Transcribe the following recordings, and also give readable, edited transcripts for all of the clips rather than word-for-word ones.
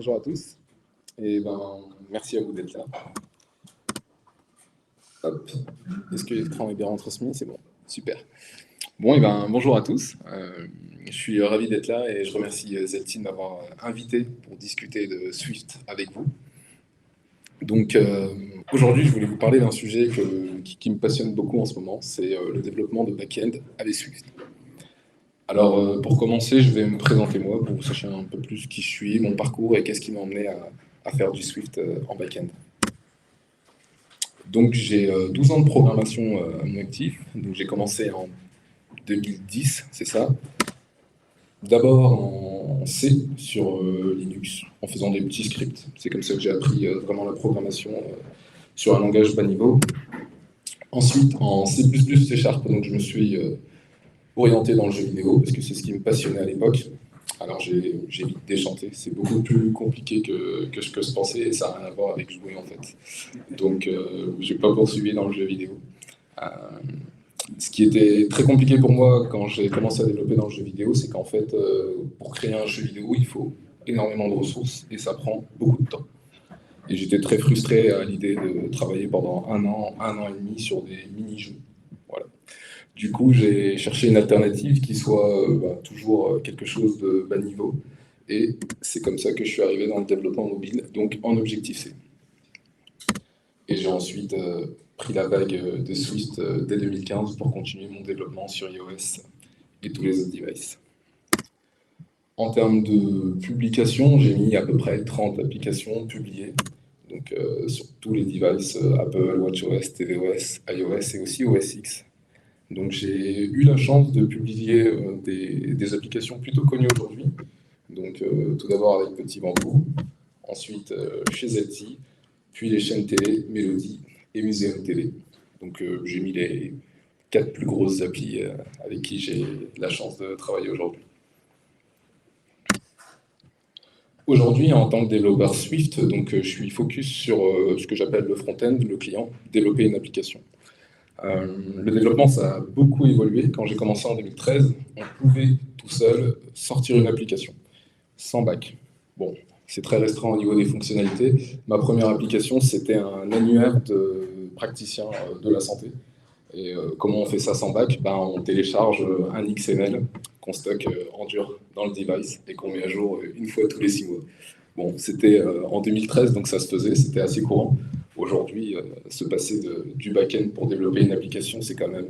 bonjour à tous. Et merci à vous d'être là. Hop. Est-ce que l'écran est bien retransmis? C'est bon, super. Bon, bonjour à tous. Je suis ravi d'être là et je remercie Zeltine de m'avoir invité pour discuter de Swift avec vous. Donc, aujourd'hui, je voulais vous parler d'un sujet qui me passionne beaucoup en ce moment, c'est le développement de back-end avec Swift. Alors, pour commencer, je vais me présenter moi, pour que vous sachiez un peu plus qui je suis, mon parcours et qu'est-ce qui m'a emmené à faire du Swift en back-end. Donc, j'ai 12 ans de programmation à mon actif. Donc, j'ai commencé en 2010, c'est ça. D'abord en C sur Linux, en faisant des petits scripts. C'est comme ça que j'ai appris vraiment la programmation sur un langage bas niveau. Ensuite, en C++, C#, donc je me suis orienté dans le jeu vidéo, parce que c'est ce qui me passionnait à l'époque. Alors j'ai vite déchanté, c'est beaucoup plus compliqué que ce que je pensais, et ça n'a rien à voir avec jouer en fait. Donc je n'ai pas poursuivi dans le jeu vidéo. Ce qui était très compliqué pour moi quand j'ai commencé à développer dans le jeu vidéo, c'est qu'en fait, pour créer un jeu vidéo, il faut énormément de ressources, et ça prend beaucoup de temps. Et j'étais très frustré à l'idée de travailler pendant un an et demi sur des mini-jeux. Voilà. Du coup, j'ai cherché une alternative qui soit toujours quelque chose de bas niveau. Et c'est comme ça que je suis arrivé dans le développement mobile, donc en Objective-C. Et j'ai ensuite pris la vague de Swift dès 2015 pour continuer mon développement sur iOS et tous les autres devices. En termes de publication, j'ai mis à peu près 30 applications publiées, donc sur tous les devices Apple, WatchOS, tvOS, iOS et aussi OS X. Donc j'ai eu la chance de publier des applications plutôt connues aujourd'hui. Donc tout d'abord avec Petit Bambou, ensuite chez Zelti, puis les chaînes télé, Mélodie et Muséum TV. Donc j'ai mis les 4 plus grosses applis avec qui j'ai la chance de travailler aujourd'hui. Aujourd'hui, en tant que développeur Swift, donc, je suis focus sur ce que j'appelle le front-end, le client, développer une application. Le développement, ça a beaucoup évolué. Quand j'ai commencé en 2013, on pouvait tout seul sortir une application, sans bac. Bon, c'est très restreint au niveau des fonctionnalités. Ma première application, c'était un annuaire de praticien de la santé. Et comment on fait ça sans bac? On télécharge un XML qu'on stocke en dur dans le device et qu'on met à jour une fois tous les 6 mois. Bon, c'était en 2013, donc ça se faisait, c'était assez courant. Aujourd'hui, se passer du back-end pour développer une application, c'est quand même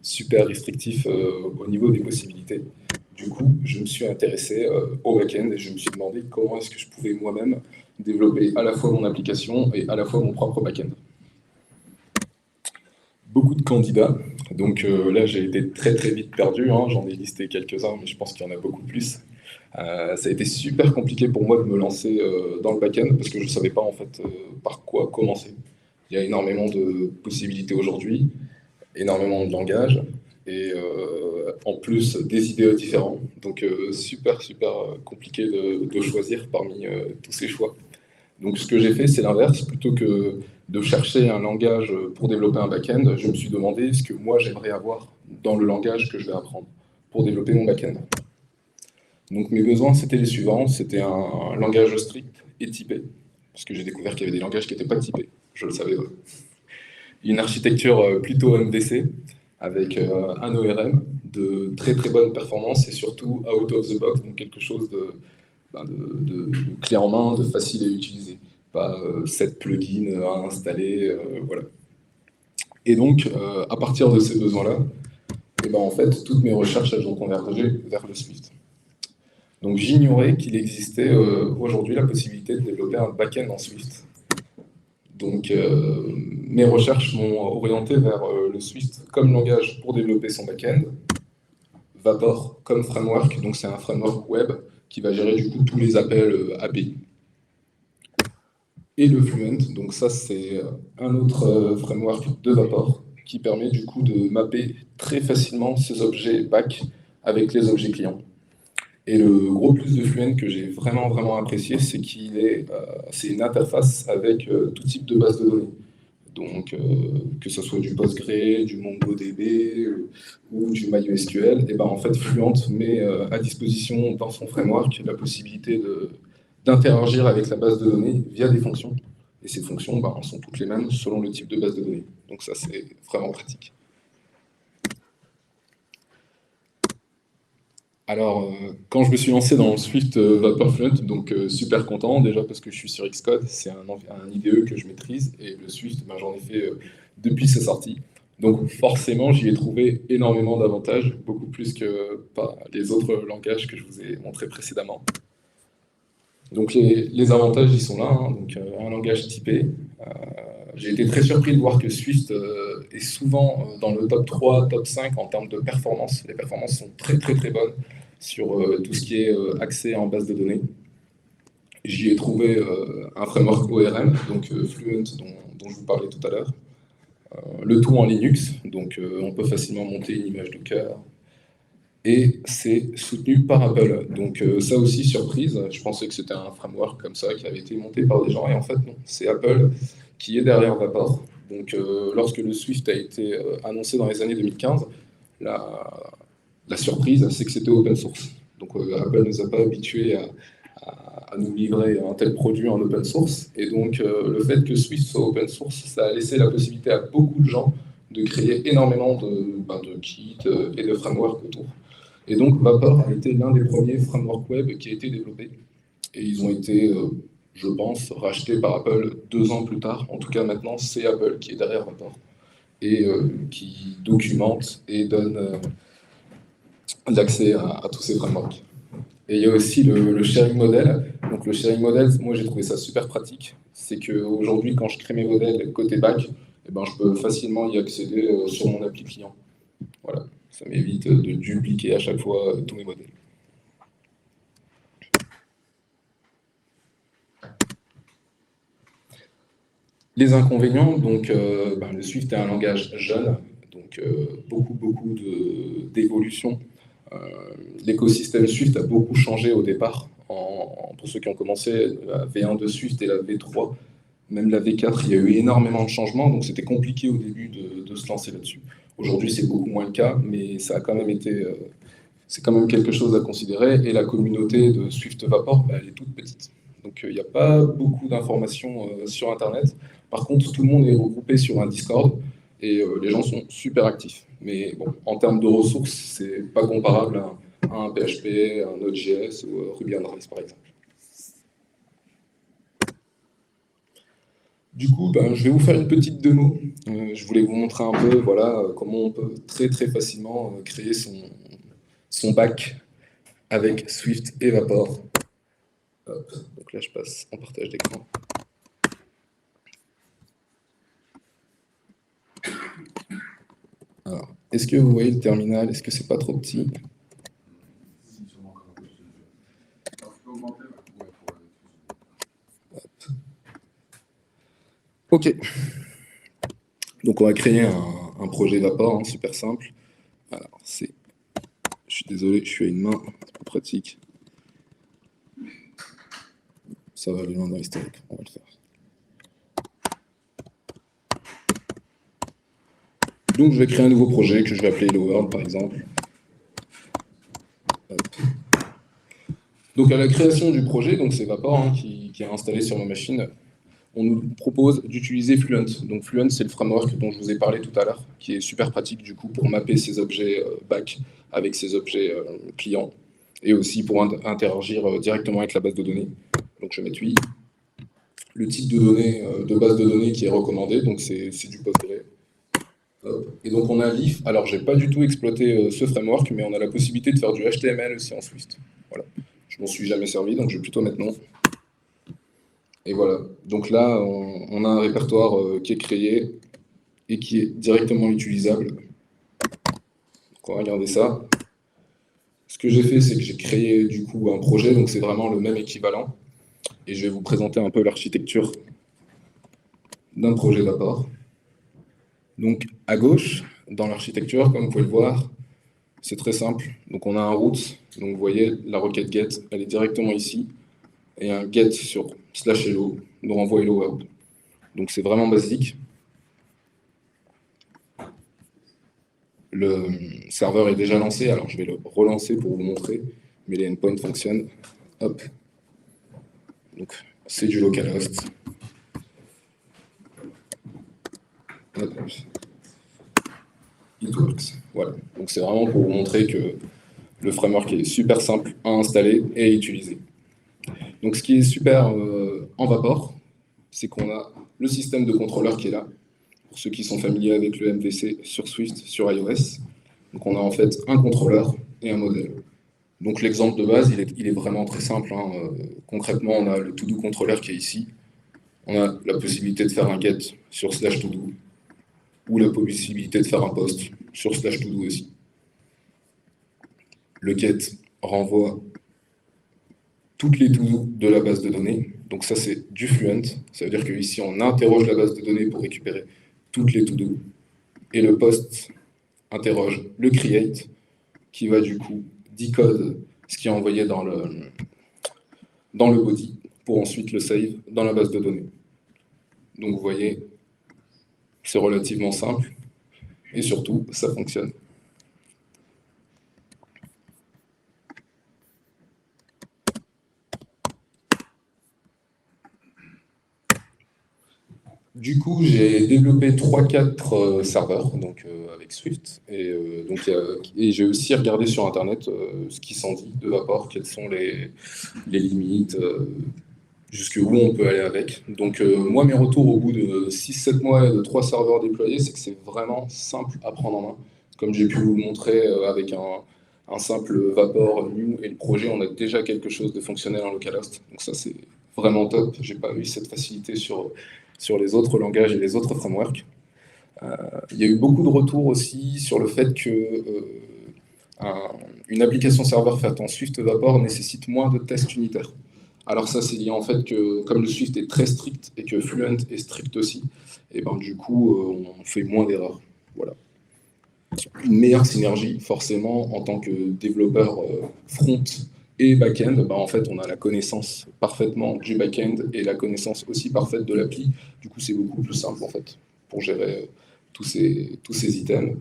super restrictif au niveau des possibilités. Du coup, je me suis intéressé au back-end et je me suis demandé comment est-ce que je pouvais moi-même développer à la fois mon application et à la fois mon propre back-end. Beaucoup de candidats, donc là j'ai été très vite perdu, hein. J'en ai listé quelques-uns, mais je pense qu'il y en a beaucoup plus. Ça a été super compliqué pour moi de me lancer dans le back-end parce que je ne savais pas en fait par quoi commencer. Il y a énormément de possibilités aujourd'hui, énormément de langages et en plus des idées différents. Donc super compliqué de choisir parmi tous ces choix. Donc ce que j'ai fait, c'est l'inverse. Plutôt que de chercher un langage pour développer un back-end, je me suis demandé ce que moi j'aimerais avoir dans le langage que je vais apprendre pour développer mon back-end. Donc mes besoins, c'était les suivants. C'était un langage strict et typé, parce que j'ai découvert qu'il y avait des langages qui n'étaient pas typés. Je le savais. Ouais. Une architecture plutôt MVC, avec un ORM de très bonne performance et surtout out of the box, donc quelque chose de clé en main, de facile à utiliser. Pas 7 plugins à installer, voilà. Et donc, à partir de ces besoins-là, en fait, toutes mes recherches, elles ont convergé vers le Swift. Donc j'ignorais qu'il existait aujourd'hui la possibilité de développer un back-end en Swift. Donc mes recherches m'ont orienté vers le Swift comme langage pour développer son back-end, Vapor comme framework, donc c'est un framework web qui va gérer du coup tous les appels API. Et le Fluent, donc ça c'est un autre framework de Vapor qui permet du coup de mapper très facilement ces objets back avec les objets clients. Et le gros plus de Fluent que j'ai vraiment apprécié, c'est c'est une interface avec tout type de base de données. Donc, que ce soit du Postgre, du MongoDB ou du MySQL, et en fait, Fluent met à disposition dans son framework la possibilité d'interagir avec la base de données via des fonctions. Et ces fonctions sont toutes les mêmes selon le type de base de données. Donc ça, c'est vraiment pratique. Alors, quand je me suis lancé dans Swift Vaporfront, donc super content, déjà parce que je suis sur Xcode, c'est un IDE que je maîtrise, et le Swift, j'en ai fait depuis sa sortie. Donc forcément, j'y ai trouvé énormément d'avantages, beaucoup plus que les autres langages que je vous ai montrés précédemment. Donc les avantages, ils sont là, hein. Donc un langage typé. J'ai été très surpris de voir que Swift est souvent dans le top 3, top 5 en termes de performance. Les performances sont très très très bonnes sur tout ce qui est accès en base de données. J'y ai trouvé un framework ORM, donc Fluent dont je vous parlais tout à l'heure. Le tout en Linux, donc on peut facilement monter une image Docker, et c'est soutenu par Apple. Donc ça aussi, surprise, je pensais que c'était un framework comme ça qui avait été monté par des gens, et en fait non, c'est Apple qui est derrière Vapor. Donc lorsque le Swift a été annoncé dans les années 2015, la surprise, c'est que c'était open source. Donc Apple ne nous a pas habitués à nous livrer un tel produit en open source, et donc le fait que Swift soit open source, ça a laissé la possibilité à beaucoup de gens de créer énormément de kits et de frameworks autour. Et donc, Vapor a été l'un des premiers frameworks web qui a été développé. Et ils ont été, je pense, rachetés par Apple 2 ans plus tard. En tout cas, maintenant, c'est Apple qui est derrière Vapor et qui documente et donne l'accès à tous ces frameworks. Et il y a aussi le sharing model. Donc, le sharing model, moi, j'ai trouvé ça super pratique. C'est qu'aujourd'hui, quand je crée mes modèles côté back, je peux facilement y accéder sur mon appli client. Voilà. Ça m'évite de dupliquer à chaque fois tous mes modèles. Les inconvénients, donc le Swift est un langage jeune, donc beaucoup d'évolution. L'écosystème Swift a beaucoup changé au départ. Pour ceux qui ont commencé, la V1 de Swift et la V3, même la V4, il y a eu énormément de changements, donc c'était compliqué au début de se lancer là-dessus. Aujourd'hui, c'est beaucoup moins le cas, mais ça a quand même été c'est quand même quelque chose à considérer. Et la communauté de Swift Vapor, elle est toute petite. Donc il n'y a pas beaucoup d'informations sur Internet. Par contre, tout le monde est regroupé sur un Discord et les gens sont super actifs. Mais bon, en termes de ressources, c'est pas comparable à un PHP, un Node.js ou Ruby on Rails, par exemple. Du coup, je vais vous faire une petite démo. Je voulais vous montrer un peu comment on peut très très facilement créer son back avec Swift et Vapor. Hop. Donc là, je passe en partage d'écran. Alors, est-ce que vous voyez le terminal? Est-ce que c'est pas trop petit? Hop. Ok. Donc on va créer un projet Vapor, hein, super simple. Alors je suis désolé, je suis à une main, c'est pas pratique. Ça va aller loin dans l'historique, on va le faire. Donc je vais créer un nouveau projet que je vais appeler Hello World par exemple. Hop. Donc à la création du projet, donc c'est Vapor hein, qui est installé sur ma machine, on nous propose d'utiliser Fluent. Donc Fluent, c'est le framework dont je vous ai parlé tout à l'heure, qui est super pratique du coup pour mapper ces objets back avec ces objets clients, et aussi pour interagir directement avec la base de données. Donc je vais mettre oui. Le type de données de base de données qui est recommandé, donc c'est du Postgre. Et donc on a Leaf. Alors j'ai pas du tout exploité ce framework, mais on a la possibilité de faire du HTML aussi en Swift. Voilà. Je m'en suis jamais servi, donc je vais plutôt mettre non. Et voilà. Donc là, on a un répertoire qui est créé et qui est directement utilisable. Donc on va regarder ça. Ce que j'ai fait, c'est que j'ai créé du coup un projet, donc c'est vraiment le même équivalent. Et je vais vous présenter un peu l'architecture d'un projet Vapor. Donc à gauche, dans l'architecture, comme vous pouvez le voir, c'est très simple. Donc on a un route, donc vous voyez la requête get, elle est directement ici, et un get sur /hello, nous renvoie hello world. Donc c'est vraiment basique. Le serveur est déjà lancé, alors je vais le relancer pour vous montrer, mais les endpoints fonctionnent. Hop. Donc, c'est du localhost. It works. Voilà. Donc, c'est vraiment pour vous montrer que le framework est super simple à installer et à utiliser. Donc, ce qui est super en Vapor, c'est qu'on a le système de contrôleur qui est là. Pour ceux qui sont familiers avec le MVC sur Swift, sur iOS. Donc, on a en fait un contrôleur et un modèle. Donc, l'exemple de base, il est vraiment très simple. Hein. Concrètement, on a le to-do contrôleur qui est ici. On a la possibilité de faire un get sur slash to-do ou la possibilité de faire un post sur slash to-do aussi. Le get renvoie toutes les to-do de la base de données. Donc ça, c'est du Fluent. Ça veut dire qu'ici, on interroge la base de données pour récupérer toutes les to-do. Et le post interroge le create, qui va du coup decode ce qui est envoyé dans le body, pour ensuite le save dans la base de données. Donc vous voyez, c'est relativement simple, et surtout, ça fonctionne. Du coup, j'ai développé 3-4 serveurs donc, avec Swift. Et j'ai aussi regardé sur Internet ce qui s'en dit de Vapor, quelles sont les limites, jusqu'où on peut aller avec. Donc, moi, mes retours au bout de 6-7 mois et de 3 serveurs déployés, c'est que c'est vraiment simple à prendre en main. Comme j'ai pu vous le montrer avec un simple Vapor new et le projet, on a déjà quelque chose de fonctionnel en localhost. Donc, ça, c'est vraiment top. J'ai pas eu cette facilité sur les autres langages et les autres frameworks. Il y a eu beaucoup de retours aussi sur le fait que une application serveur faite en Swift Vapor nécessite moins de tests unitaires. Alors ça, c'est lié en fait que comme le Swift est très strict et que Fluent est strict aussi, et ben du coup, on fait moins d'erreurs. Voilà. Une meilleure synergie, forcément, en tant que développeur front et back-end, bah, en fait, on a la connaissance parfaitement du back-end et la connaissance aussi parfaite de l'appli. Du coup, c'est beaucoup plus simple, en fait, pour gérer tous ces items.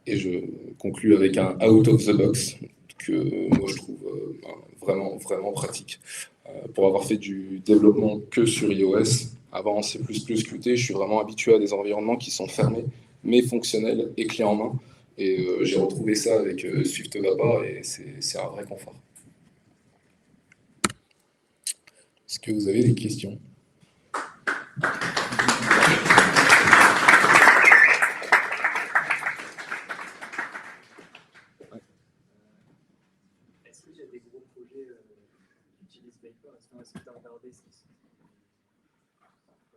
Et je conclue avec un out of the box que moi, je trouve vraiment, vraiment pratique. Pour avoir fait du développement que sur iOS, avant C++, Qt, je suis vraiment habitué à des environnements qui sont fermés, mais fonctionnels et clés en main. Et j'ai retrouvé ça avec Swift Vapor et c'est un vrai confort. Est-ce que vous avez des questions? Est-ce qu'il y a des gros projets qui utilisent Vapor? Est-ce que tu as regardé ce qui sont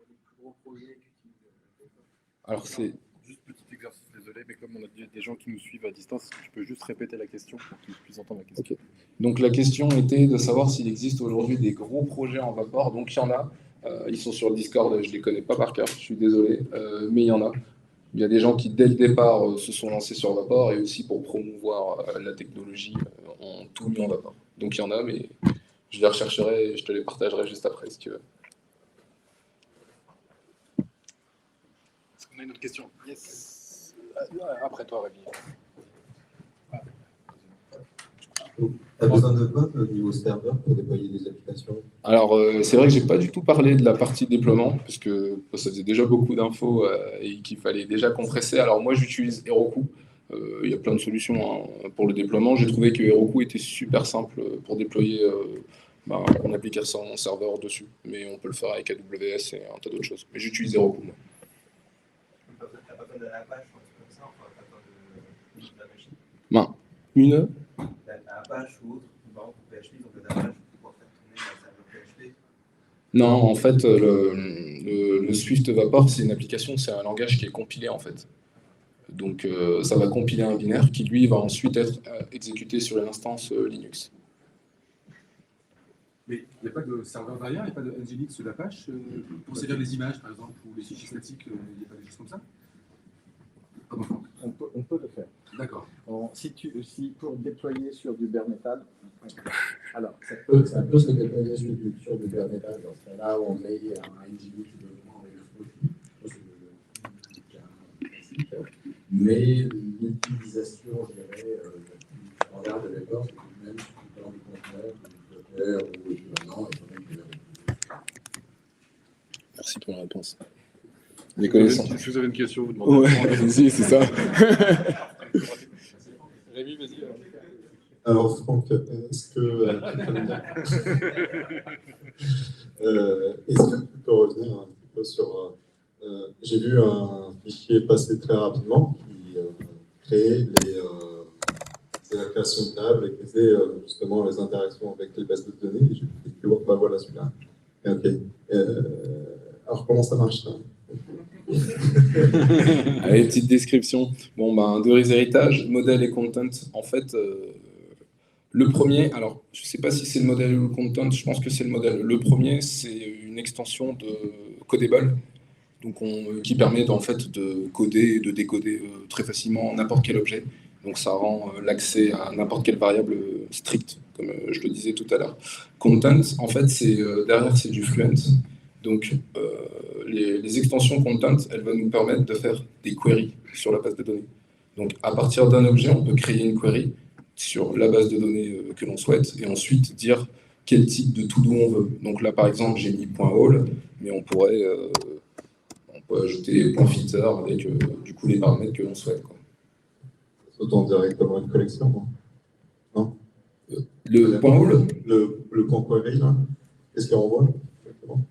les plus gros projets qui utilisent Vapor? Alors c'est... Juste petit exercice, désolé, mais comme on a des gens qui nous suivent à distance, est-ce que tu peux juste répéter la question pour qu'ils puissent entendre la question? Okay. Donc la question était de savoir s'il existe aujourd'hui des gros projets en Vapor. Donc il y en a. Ils sont sur le Discord, je ne les connais pas par cœur, je suis désolé, mais il y en a. Il y a des gens qui, dès le départ, se sont lancés sur Vapor et aussi pour promouvoir la technologie, ont tout mis en Vapor. Donc il y en a, mais je les rechercherai et je te les partagerai juste après si tu veux. Est-ce qu'on a une autre question? Yes. Après toi, Rémi. Tu as besoin de quoi au niveau serveur pour déployer des applications? Alors, c'est vrai que je n'ai pas du tout parlé de la partie déploiement, parce que ça faisait déjà beaucoup d'infos et qu'il fallait déjà compresser. Alors, moi, j'utilise Heroku. Il y a plein de solutions hein, pour le déploiement. J'ai trouvé que Heroku était super simple pour déployer une application serveur dessus. Mais on peut le faire avec AWS et un tas d'autres choses. Mais j'utilise Heroku, moi. Tu n'as pas besoin d'un Apache ou un truc comme ça, enfin, pas besoin de la machine. Une Apache ou autre, par exemple pour PHP, donc un Apache pour pouvoir faire tourner un serveur PHP. Non, en fait, le Swift Vapor, c'est une application, c'est un langage qui est compilé en fait. Donc, ça va compiler un binaire qui, lui, va ensuite être exécuté sur une instance Linux. Mais il n'y a pas de serveur derrière, il n'y a pas de Nginx ou d'Apache pour saisir les images, par exemple, ou les fichiers statiques, il n'y a pas des choses comme ça? On peut le faire. D'accord. Si pour déployer sur du bare metal, alors Ça peut se déployer sur du bare metal. Dans ce cas-là, on met un Nginx dedans avec le classique. Mais l'utilisation, je dirais, du standard de Vapor, c'est tout de même dans les conteneurs, les Docker ou équivalent, étant donné que Merci pour la réponse. Les connaissances. Si vous avez une question, vous demandez. Ouais, allez-y, c'est ça. Rémi, vas-y. Alors, Franck, est-ce que tu peux revenir un petit peu sur... j'ai vu un fichier passer très rapidement qui créait c'est la création de table et qui faisait justement les interactions avec les bases de données. Et j'ai pu voir, bah voilà celui-là. Ok. Alors, comment ça marche ça? Allez, petite description. Bon, ben, deux héritages, modèle et content. En fait, le premier, alors, je ne sais pas si c'est le modèle ou le content, je pense que c'est le modèle. Le premier, c'est une extension de Codable, donc qui permet en fait de coder et de décoder très facilement n'importe quel objet. Donc ça rend l'accès à n'importe quelle variable strict, comme je le disais tout à l'heure. Content, en fait, derrière, c'est du Fluent. Donc les extensions content, elles vont nous permettre de faire des queries sur la base de données. Donc à partir d'un objet, on peut créer une query sur la base de données que l'on souhaite et ensuite dire quel type de to-do on veut. Donc là, par exemple, j'ai mis .all, mais on peut ajouter .fitter avec du coup les paramètres que l'on souhaite, quoi. Autant directement une collection, non? Le .all, le point query, là, qu'est-ce qu'il renvoie exactement?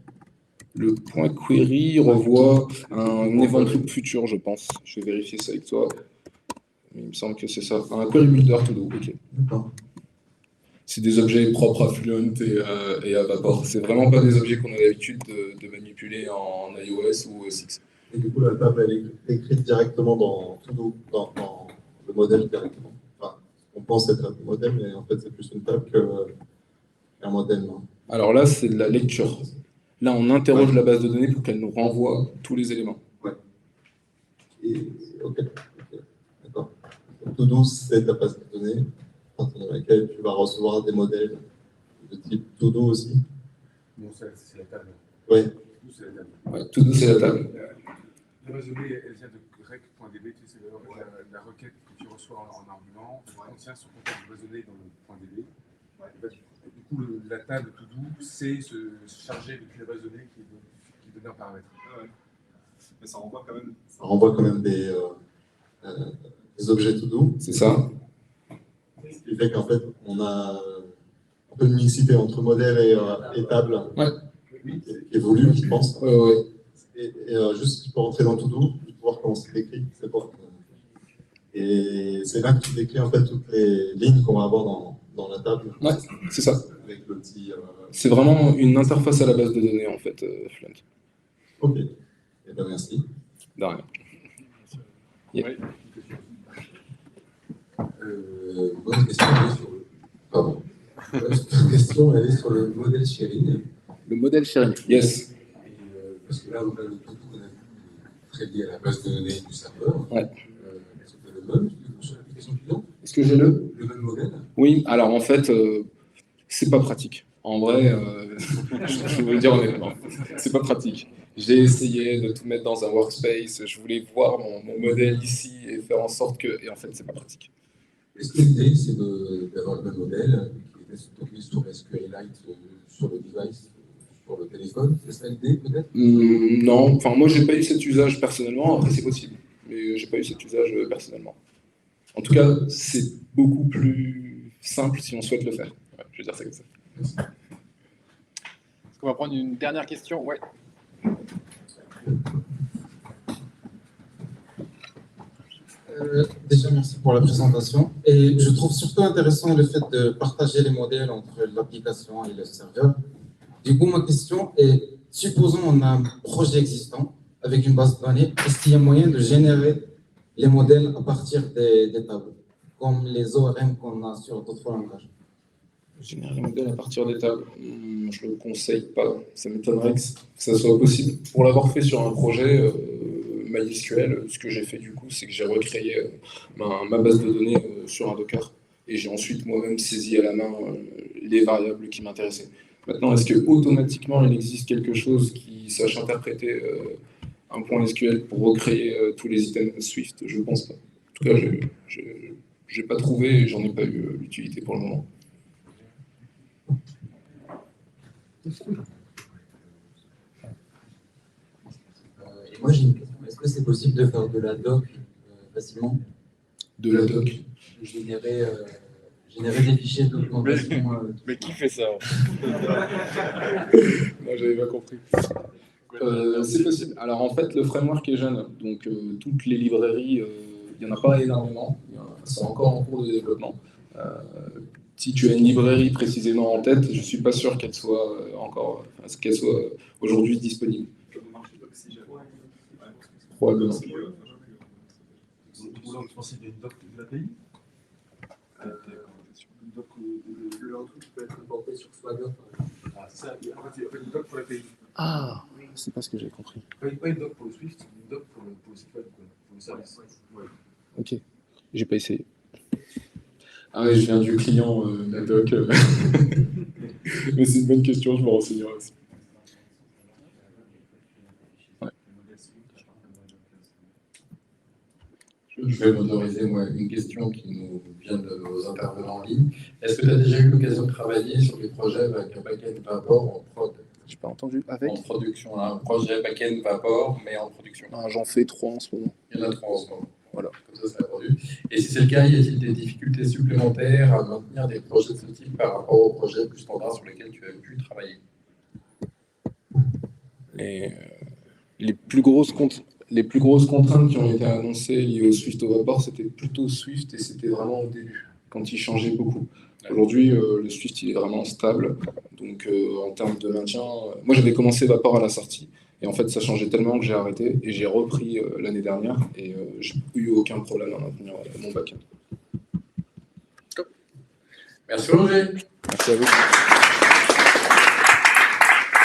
le point query renvoie un event loop futur, je pense. Je vais vérifier ça avec toi. Mais il me semble que c'est ça. Un query builder to do, ok. D'accord. C'est des objets propres à Fluent et à Vapor. C'est vraiment pas des objets qu'on a l'habitude de manipuler en iOS ou OS X. Et du coup, la table, elle est écrite directement dans le modèle directement. Enfin, on pense être un modèle, mais en fait, c'est plus une table qu'un modèle. Non? Alors là, c'est de la lecture. Là, on interroge la base de données pour qu'elle nous renvoie tous les éléments. Ouais. Et, ok, d'accord. To-do, c'est ta base de données, dans laquelle tu vas recevoir des modèles de type to-do aussi. Bon, c'est la table. Oui. To-do, c'est la table. Ouais, to-do, c'est la table. La base de données, elle vient de rec.db, tu sais, c'est la requête que tu reçois en argument, contient son contenu de base de données dans le point .db. Du coup, la table to-do, c'est se charger depuis la base de données qui donne un paramètre. Ouais. Mais ça renvoie quand même. Ça renvoie quand même des objets to-do. C'est ça. Ce qui fait qu'en fait, on a un peu de mixité entre modèle et table. Ouais. Qui évolue, je pense. Ouais. Et juste pour rentrer dans to-do, pour voir comment c'est décrit. Et c'est là que tu décris en fait toutes les lignes qu'on va avoir dans la table. Ouais, c'est ça. Avec le petit. C'est vraiment une interface à la base de données, en fait, Fluent. Ok. Eh bien, merci. De rien. Yeah. Ouais. Bonne question, elle est sur le... Pardon. Bonne question, elle est sur le modèle sharing. Le modèle sharing. Yes. Et, parce que là, on a le tout qu'on a vu très lié à la base de données du serveur. Ouais. Est-ce que tu as le même sur l'application client? Est-ce que j'ai le même modèle? Oui, alors en fait, c'est pas pratique. En vrai, je veux dire honnêtement, c'est pas pratique. J'ai essayé de tout mettre dans un workspace, je voulais voir mon modèle ici et faire en sorte que... Et en fait, c'est pas pratique. Est-ce que l'idée, c'est d'avoir le même modèle qui est stocké sur SQLite sur le device, sur le téléphone? C'est ça l'idée, peut-être? Non, enfin moi, j'ai pas eu cet usage personnellement, après c'est possible, mais j'ai pas eu cet usage personnellement. En tout cas, c'est beaucoup plus simple si on souhaite le faire. Ouais, je veux dire ça comme ça. Est-ce qu'on va prendre une dernière question? Ouais. Déjà, merci pour la présentation. Et je trouve surtout intéressant le fait de partager les modèles entre l'application et le serveur. Du coup, ma question est, supposons on a un projet existant avec une base de données, est-ce qu'il y a moyen de générer les modèles à partir des tables, comme les ORM qu'on a sur d'autres langages? Générer les modèles à partir des tables, je ne le conseille pas. Ça m'étonnerait que ça soit possible. Pour l'avoir fait sur un projet MySQL, ce que j'ai fait du coup, c'est que j'ai recréé ma base de données sur un Docker et j'ai ensuite moi-même saisi à la main les variables qui m'intéressaient. Maintenant, est-ce que automatiquement il existe quelque chose qui sache interpréter un point SQL pour recréer tous les items Swift? Je ne pense pas. En tout cas, je n'ai pas trouvé et j'en ai pas eu l'utilité pour le moment. Et moi, j'ai une question. Est-ce que c'est possible de faire de la doc facilement? De la doc. Générer des fichiers de documentation. Mais qui fait ça? Moi, j'avais pas compris. C'est possible. Alors en fait, le framework est jeune, donc toutes les librairies, il n'y en a pas énormément. C'est encore en cours de développement. Si tu as une librairie précisément en tête, je ne suis pas sûr qu'elle soit aujourd'hui disponible. Probablement. Ou là, je pensais qu'il y a une doc de l'API. Une doc Le truc qui peut être porté sur Swagger. Ah, c'est ça. En fait, il y a une doc pour l'API. Ah, c'est pas ce que j'ai compris. Pas une doc pour le Swift, une doc pour le site web, quoi, pour le service. Ouais. Ok, j'ai pas essayé. Ah ouais, je viens du client, la doc. Mais c'est une bonne question, je me renseignerai aussi. Ouais. Je vais m'autoriser, moi, une question qui nous vient de nos intervenants en ligne. Est-ce que tu as déjà eu l'occasion de travailler sur des projets avec un back-end Vapor en prod? J'ai pas entendu. Avec En production, un projet back-end Vapor, mais en production. Ah, j'en fais 3 en ce moment. Il y en a 3 en ce moment. Voilà. Comme ça, c'est répondu. Et si c'est le cas, y a-t-il des difficultés supplémentaires à maintenir des projets de ce type par rapport aux projets plus standards sur lesquels tu as pu travailler? Les plus grosses contraintes qui ont été annoncées liées au Swift au Vapor, c'était plutôt Swift et c'était vraiment au début, quand il changeait beaucoup. Aujourd'hui, le Swift il est vraiment stable. Donc en termes de maintien, moi j'avais commencé Vapor à la sortie. Et en fait, ça changeait tellement que j'ai arrêté et j'ai repris l'année dernière et j'ai eu aucun problème à maintenir mon back-end. Merci Roger. Merci à vous.